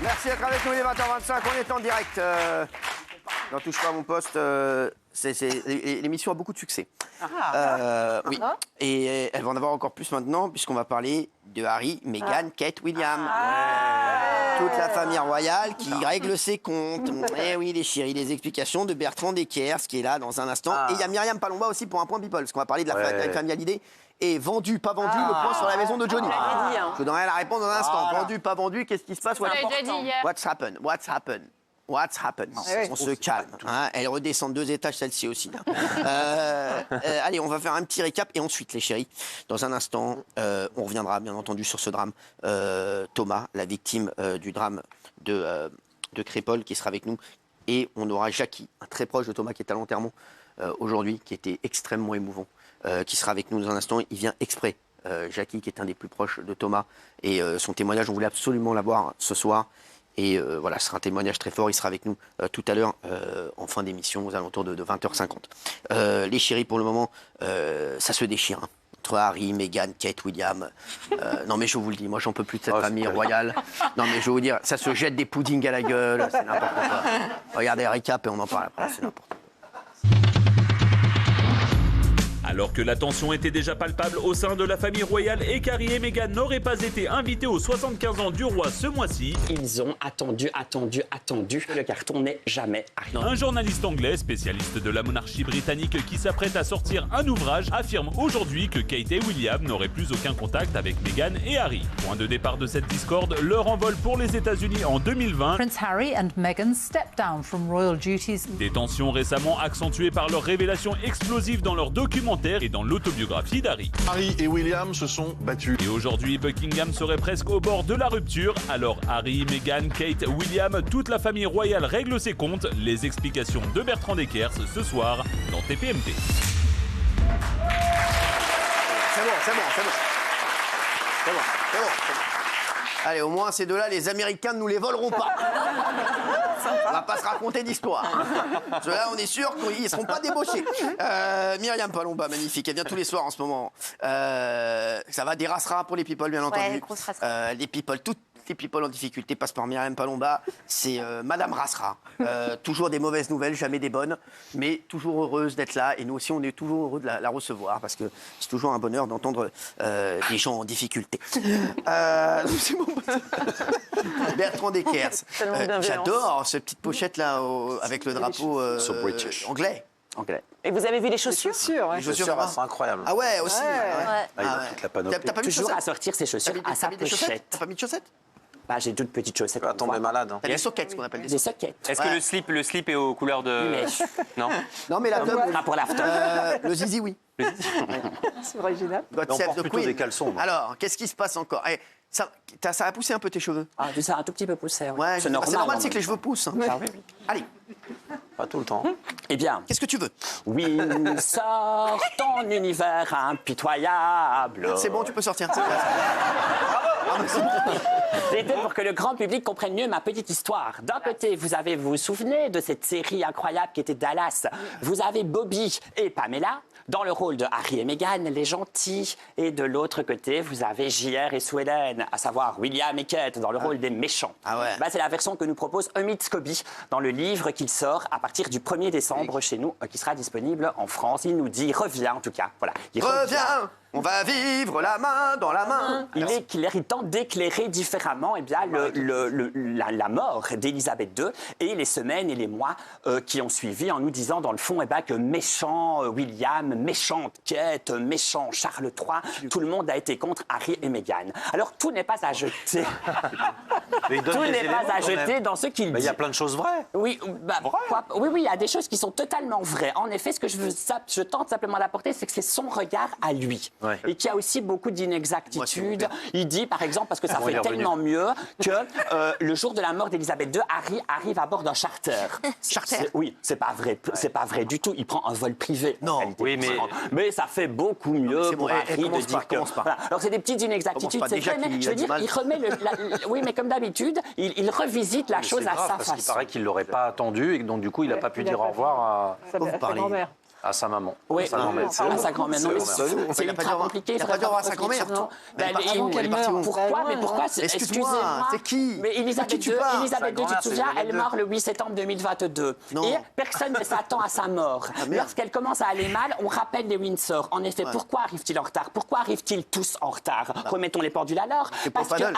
Merci d'être avec nous, il est 20h25, on est en direct. N'en touche pas à mon poste, l'émission a beaucoup de succès. Oui, et elle va en avoir encore plus maintenant, puisqu'on va parler de Harry, Meghan, Kate, William. Toute la famille royale qui règle ses comptes. Eh oui, les chéris, les explications de Bertrand Deckers, qui est là dans un instant. Et il y a Myriam Palomba aussi pour un point people, parce qu'on va parler de la famille Hallyday. Et vendu, pas vendu, le point sur la maison de Johnny. Je vous donnerai la réponse dans un instant. Vendu, pas vendu, qu'est-ce qui se passe? What's happened? What's happened? What's happened? On se calme. Hein, elle redescend 2 étages, celle-ci aussi. Allez, on va faire un petit récap. Et ensuite, les chéris, dans un instant, on reviendra bien entendu sur ce drame. Thomas, la victime du drame de Crépol, qui sera avec nous. Et on aura Jackie, un très proche de Thomas, qui est à l'enterrement aujourd'hui, qui était extrêmement émouvant. Qui sera avec nous dans un instant. Il vient exprès. Jackie, qui est un des plus proches de Thomas. Et son témoignage, on voulait absolument l'avoir ce soir. Et voilà, ce sera un témoignage très fort. Il sera avec nous tout à l'heure, en fin d'émission, aux alentours de 20h50. Les chéris, pour le moment, ça se déchire. Hein. Entre Harry, Meghan, Kate, William. Non, mais je vous le dis, moi, j'en peux plus de cette famille royale. Non, mais je vais vous dire, ça se jette des puddings à la gueule. C'est n'importe quoi. Regardez, récap et on en parle après. C'est n'importe quoi. Alors que la tension était déjà palpable au sein de la famille royale et qu'Harry et Meghan n'auraient pas été invités aux 75 ans du roi ce mois-ci, ils ont attendu. Le carton n'est jamais arrivé. Un journaliste anglais, spécialiste de la monarchie britannique qui s'apprête à sortir un ouvrage, affirme aujourd'hui que Kate et William n'auraient plus aucun contact avec Meghan et Harry. Point de départ de cette discorde, leur envol pour les États-Unis en 2020. Prince Harry and Meghan stepped down from royal duties. Des tensions récemment accentuées par leurs révélations explosives dans leurs documentaires et dans l'autobiographie d'Harry. Harry et William se sont battus. Et aujourd'hui, Buckingham serait presque au bord de la rupture. Alors Harry, Meghan, Kate, William, toute la famille royale règle ses comptes. Les explications de Bertrand Deckers ce soir dans TPMP. C'est bon. Allez, au moins, ces deux-là, les Américains ne nous les voleront pas. On va pas se raconter d'histoire. Ceux-là, on est sûr qu'ils ne seront pas débauchés. Myriam Palomba, magnifique. Elle vient tous les soirs en ce moment. Ça va des races rares pour les people, bien entendu. Ouais, grosses races rares. Les people, toutes les people en difficulté passent par Myriam Palomba. C'est Madame Rasra. Toujours des mauvaises nouvelles, jamais des bonnes. Mais toujours heureuse d'être là. Et nous aussi, on est toujours heureux de la recevoir. Parce que c'est toujours un bonheur d'entendre des gens en difficulté. C'est bon. Bertrand Deckers. J'adore cette petite pochette là avec le drapeau anglais. Et vous avez vu les chaussures? Les chaussures, c'est incroyable. Ah ouais, aussi. Il a toute la panoplie. T'as pas mis de Toujours chaussettes? à sortir ses chaussures à sa pochette. T'as pas mis de chaussettes? Bah, j'ai toutes petites chaussettes. Tu vas tomber malade. T'as des sockets, ce qu'on appelle Des sockets. Est-ce que le slip est aux couleurs de... Non. Non, mais la teub, Ah, pour l'after. le zizi, oui. C'est original. God On save porte the plutôt Queen. des caleçons, moi. Alors, qu'est-ce qui se passe encore? Ça a poussé un peu tes cheveux? Ah, ça a un tout petit peu poussé. Oui. Ouais, c'est normal, c'est que les cheveux poussent. Ah, oui. Allez, Pas tout le temps. Eh bien, qu'est-ce que tu veux? Windsor, ton univers impitoyable. C'est bon, tu peux sortir. C'était pour que le grand public comprenne mieux ma petite histoire. D'un côté, vous vous souvenez de cette série incroyable qui était Dallas. Vous avez Bobby et Pamela dans le rôle de Harry et Meghan, les gentils. Et de l'autre côté, vous avez JR et Sue Ellen, à savoir William et Kate dans le rôle des méchants. Ah ouais. Bah, c'est la version que nous propose Omid Scobie dans le livre qu'il sort à partir du 1er décembre chez nous, qui sera disponible en France. Il nous dit, reviens en tout cas. Voilà. Il Reviens, on va vivre la main dans la main. Il tente d'éclairer différemment la mort d'Élisabeth II et les semaines et les mois qui ont suivi en nous disant dans le fond que méchant William, méchante Kate, méchant Charles III, tout le monde a été contre Harry et Meghan. Alors tout n'est pas à jeter. Tout n'est pas à jeter dans ce qu'il dit. Il y a plein de choses vraies. Oui, oui, il y a des choses qui sont totalement vraies. En effet, ce que je tente simplement d'apporter, c'est que c'est son regard à lui. Ouais. Et qu'il y a aussi beaucoup d'inexactitudes. Il dit, par exemple, parce que ça On va y fait revenir. tellement mieux que le jour de la mort d'Élisabeth II, Harry arrive à bord d'un charter. Charter? Oui, c'est pas vrai. C'est pas vrai du tout. Il prend un vol privé. Non. en réalité. Oui, mais ça fait beaucoup mieux c'est bon. pour Harry de dire que... Commence pas. Voilà. Alors, c'est des petites inexactitudes. Commence pas. C'est Déjà vrai, mais qu'il je a veux du dire, mal. il remet oui, mais comme d'habitude, il revisite la chose C'est à grave, sa parce qu'il façon. paraît qu'il ne l'aurait pas attendu et que donc du coup il n'a pas pu dire au revoir à... Vous parlez. À sa maman. Oui, Sa grand-mère. à sa grand-mère. Non, mais c'est Il a pas dû ultra avoir- compliqué. il a pas dû avoir sa grand-mère. Non. Elle est partie où? Elle est partie où? Pourquoi? Mais pourquoi? Excuse-moi, c'est qui? Mais Elisabeth À qui tu II, parles? Elisabeth II, tu te grand-mère, souviens, c'est elle meurt le 8 septembre 2022. Non. Et personne ne s'attend à sa mort. merde. Lorsqu'elle commence à aller mal, on rappelle les Windsor. En effet, pourquoi arrive-t-il en retard? Pourquoi arrivent-ils tous en retard? Remettons les pendules à l'heure. Parce que Paddle.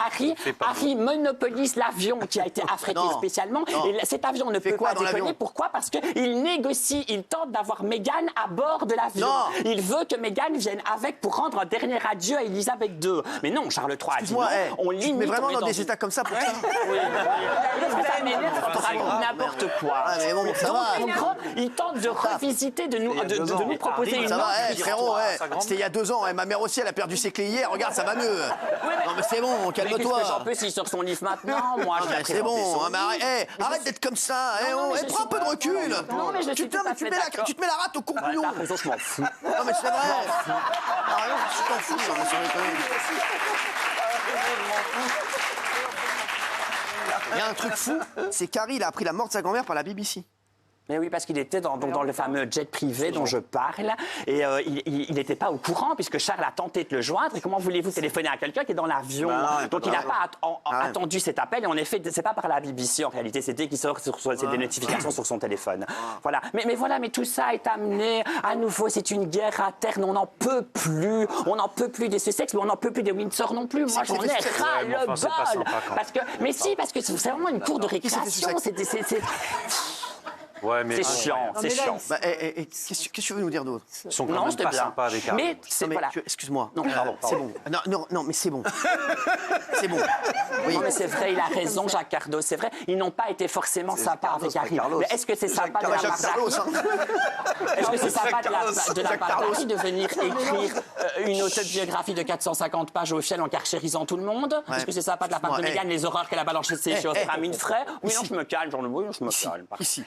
Harry monopolise l'avion qui a été affrété Non. spécialement. Non. Et cet avion ne Fait peut quoi pas dans décoller. l'avion? Pourquoi? Parce qu'il négocie, il tente d'avoir Meghan à bord de l'avion. Non. Il veut que Meghan vienne avec pour rendre un dernier adieu à Elisabeth II. Mais non, Charles III a dit non. Excuse-moi, On tu te limite. mets vraiment on est dans des une- états comme ça pour ça? Ça m'énerve quand on raconte n'importe quoi. Ah, mais bon, ça va. En gros, il tente de revisiter, de nous proposer une Ça va, autre frérot, histoire. c'était il y a 2 ans. Ma mère aussi, elle a perdu ses clés hier. Regarde, ça va mieux. Non, mais c'est bon, Mais qu'est-ce calme-toi. que j'en peux s'il sort son livre maintenant? Moi, Ah, je vais mais c'est bon, hein, mais arrête d'être comme ça. Non, mais je Prends un suis peu de pas- recul. Non, mais je suis tout à fait d'accord. Tu te mets la rate au courbouillon. T'as raison, je m'en fous. Non, mais c'est vrai. Ah, non, tu t'en fous. Non, mais sans déconner. Il y a un truc fou, c'est qu'Harry, il a appris la mort de sa grand-mère par la BBC. Mais oui, parce qu'il était dans le fameux jet privé dont je parle. Et il n'était pas au courant, puisque Charles a tenté de le joindre. Et comment voulez-vous téléphoner à quelqu'un qui est dans l'avion? Donc il n'a pas attendu cet appel. Et en effet, c'est pas par la BBC en réalité. C'est dès qu'il sort c'est des notifications sur son téléphone. Voilà. Mais tout ça est amené. À nouveau, c'est une guerre interne. On n'en peut plus. On n'en peut plus des Sussex, mais on n'en peut plus des Windsor non plus. Moi, j'en ai ras le bol. Parce que c'est vraiment une cour de récréation. Ouais, mais C'est chiant, c'est chiant. Bah, qu'est-ce que tu veux nous dire d'autre? ils sont quand Non, même c'était pas bien. sympas avec Harry. Mais c'est Non, mais voilà. excuse-moi. Non, pardon. C'est bon. Non, mais c'est bon. C'est bon. Oui. Non, mais c'est vrai, il a raison, Jacques Cardos. C'est vrai, ils n'ont pas été forcément sympas avec Harry. Mais est-ce que c'est sympa de la part Jacques Carlos, d'Harry? hein. Est-ce que c'est sympa de la Jacques part Carlos. d'Harry de venir écrire une autobiographie de 450 pages au Shell en carchérisant tout le monde? Est-ce que c'est sympa de la part de Excuse-moi, Meghan, les horreurs qu'elle a balancées chez Oprah Winfrey? Oui, non, je me calme, genre, oui, je me calme. Ici.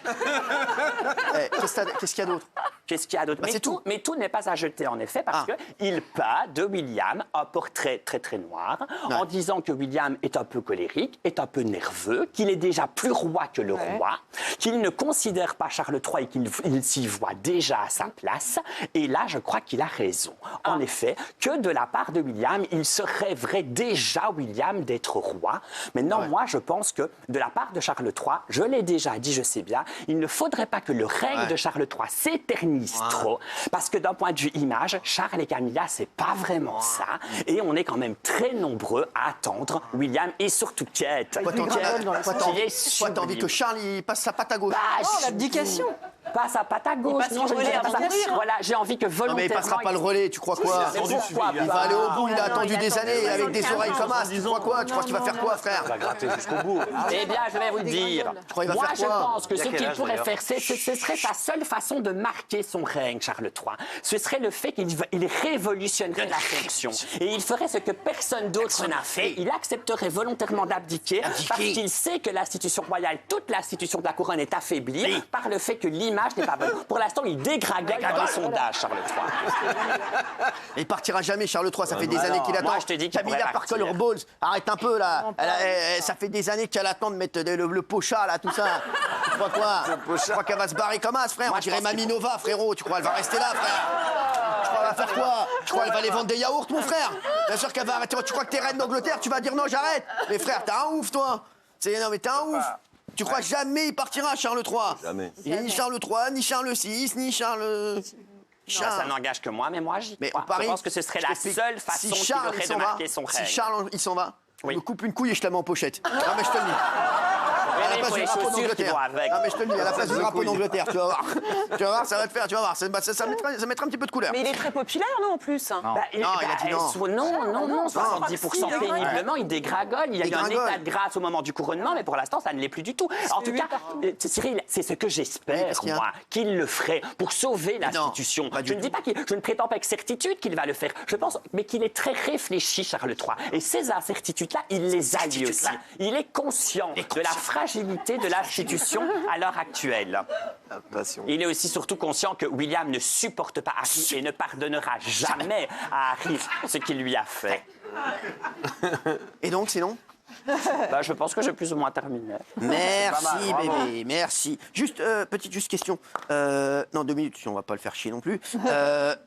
Qu'est-ce qu'il y a d'autre? Qu'est-ce qu'il y a d'autre? c'est tout. Mais tout n'est pas à jeter, en effet, parce qu'il peint de William un portrait très, très noir, en disant que William est un peu colérique, est un peu nerveux, qu'il est déjà plus roi que le roi, qu'il ne considère pas Charles III et qu'il s'y voit déjà à sa place. Et là, je crois qu'il a raison. En effet, que de la part de William, il se rêverait déjà, William, d'être roi. Maintenant, moi, je pense que de la part de Charles III, je l'ai déjà dit, je sais bien, il ne faudrait pas que le règne de Charles III s'éternise trop, parce que d'un point de vue image, Charles et Camilla, c'est pas vraiment ça, et on est quand même très nombreux à attendre William et surtout Kate. Quoi, t'as Qui envie que Charles il passe sa patte à gauche? l'abdication. Pas sa patte à gauche, non, je ne dirais pas ça. Voilà, j'ai envie que Non, mais volontairement... il passera pas le relais, tu crois quoi? Mais pourquoi Il va pas? aller au bout, il a attendu des années il a avec attendu des oreilles comme as. Tu crois quoi? Tu crois qu'il va faire quoi, frère? Il va gratter jusqu'au bout. Eh bien, je vais vous dire. crois qu'il va Moi, faire je quoi? pense que Il a ce quel qu'il âge, pourrait d'ailleurs faire, ce serait sa seule façon de marquer son règne, Charles III. Ce serait le fait qu'il révolutionnerait la fonction. Et il ferait ce que personne d'autre n'a fait. Il accepterait volontairement d'abdiquer parce qu'il sait que l'institution royale, toute l'institution de la couronne est affaiblie par le fait que l'image n'est pas bonne. Pour l'instant, il dégragole dans les sondages, Charles III. Il partira jamais, Charles III. Ça fait des années qu'il attend. Moi, je te dis qu'il Camilla pourrait Parker partir. Bowles, arrête un peu là. Ça fait des années qu'elle attend de mettre le pocha là, tout ça. Tu crois quoi? Tu crois qu'elle va se barrer comme as, frère? Moi, On je dirait pense qu'il Mamie Nova, frérot. Tu crois qu'elle va rester là, frère? Tu crois qu'elle va faire quoi? Tu crois qu'elle va aller vendre des yaourts, mon frère? Bien sûr qu'elle va arrêter. Tu crois que t'es reine d'Angleterre, tu vas dire non, j'arrête. Mais frère, t'es un ouf, toi. Non, mais t'es un ouf. Tu crois jamais il partira, Charles III? Jamais. Ni Charles III, ni Charles VI, ni Charles... Ça n'engage que moi, mais moi, j'y Mais crois. on parie, Je pense que ce serait la seule façon si qu'il Charles, aurait il de s'en va, marquer son règne. Si Charles il s'en va, Oui. je me coupe une couille et je la mets en pochette. Non mais je te le dis. À la il place faut du les drapeau chaussures qui d'Angleterre. vont avec. Non mais je te le dis, à la place du drapeau d'Angleterre, tu vas voir. Tu vas voir, ça va te faire, tu vas voir. Ça mettra un petit peu de couleur. Mais il est très populaire, non, en plus. Bah, il a dit non. Non, 70% Non. péniblement, il dégringole. Il y a eu un Dégringole. état de grâce au moment du couronnement, mais pour l'instant, ça ne l'est plus du tout. En tout cas, Cyril, c'est ce que Oui, j'espère, qu'est-ce qu'il y a? moi, qu'il le ferait pour sauver l'institution. pas du Je ne dis pas je ne prétends pas avec certitude qu'il va le faire. Je pense, mais qu'il est très réfléchi, Charles III. Et ces incertitudes-là, il les a lui aussi. Il est conscient de la fragilité de l'institution à l'heure actuelle. Il est aussi surtout conscient que William ne supporte pas Harry et ne pardonnera jamais à Harry ce qu'il lui a fait. Et donc sinon Bah, je pense que j'ai plus ou moins terminé. Merci, Pas mal, bravo. bébé, merci. Juste, petite question. Non, 2 minutes, on va pas le faire chier non plus.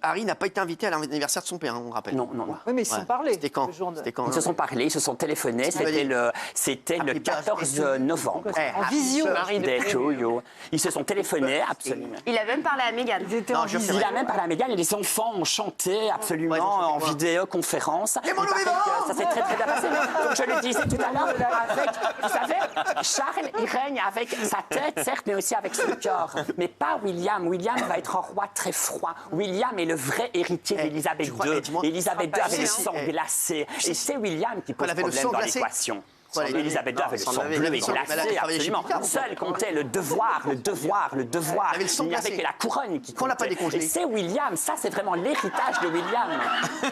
Harry n'a pas été invité à l'anniversaire de son père, hein, on rappelle. Non, non, non. Oui, mais ils se sont parlé. C'était quand le jour de- C'était quand Ils se sont parlé, ils se sont téléphonés. C'était le Happy 14 novembre. Eh, En visio. Day to you. Ils se sont téléphonés, absolument. Il a même parlé à Meghan. Ils étaient Non, en je visio. Il a même parlé à Meghan et les enfants ont chanté absolument Ouais, ils ont chanté en quoi vidéoconférence. Et mon Il paraît vivant que ça s'est très très bien passé. Donc je le disais tout à l'heure, avec, vous savez, Charles, il règne avec sa tête, certes, mais aussi avec son cœur. Mais pas William. William va être un roi très froid. William est le vrai héritier d'Élisabeth tu crois- II. dis-moi- Élisabeth II avait le Si, sang si, glacé. Et c'est William qui pose Elle avait le problème sang dans glacé. l'équation. Voilà, il Élisabeth II avait le son sang avait- bleu et elle a glacé, travaillé chez absolument. Picard. Seul comptait le devoir, le devoir, le devoir. Elle avait le sang Il n'y avait glacé. que la couronne qui Qu'on l'a pas comptait. décongelé. Et c'est William, ça c'est vraiment l'héritage de William.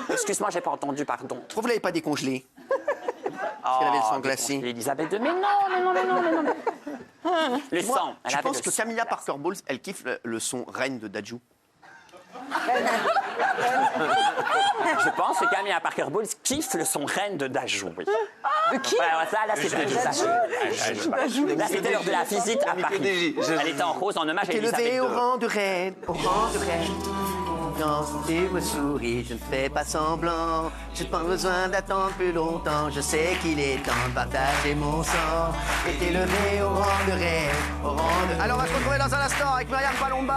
Excuse-moi, j'ai pas entendu, pardon. Pourquoi vous l'avez pas décongelé Parce qu'elle avait le sang glacé. Élisabeth II, mais non, mais non, mais non, mais non. Le Moi, sang, elle je avait pense le que sang Camilla glacé. Parker Bowles, elle kiffe le son reine de Dajou. Je pense que Camilla Parker Bowles kiffe le son reine de Dajou, oui. De qui? Ouais, ouais, ça, là, c'était Là, c'était lors de la visite à Paris. Elle était en rose en hommage à T'es Élisabeth levé II. au rang de reine, au rang de reine. Quand tu me souris, je ne fais pas semblant. J'ai pas besoin d'attendre plus longtemps. Je sais qu'il est temps de partager mon sang. Et t'es levé au rang de reine, au rang de... Alors on va se retrouver dans un instant avec Myriam Palomba.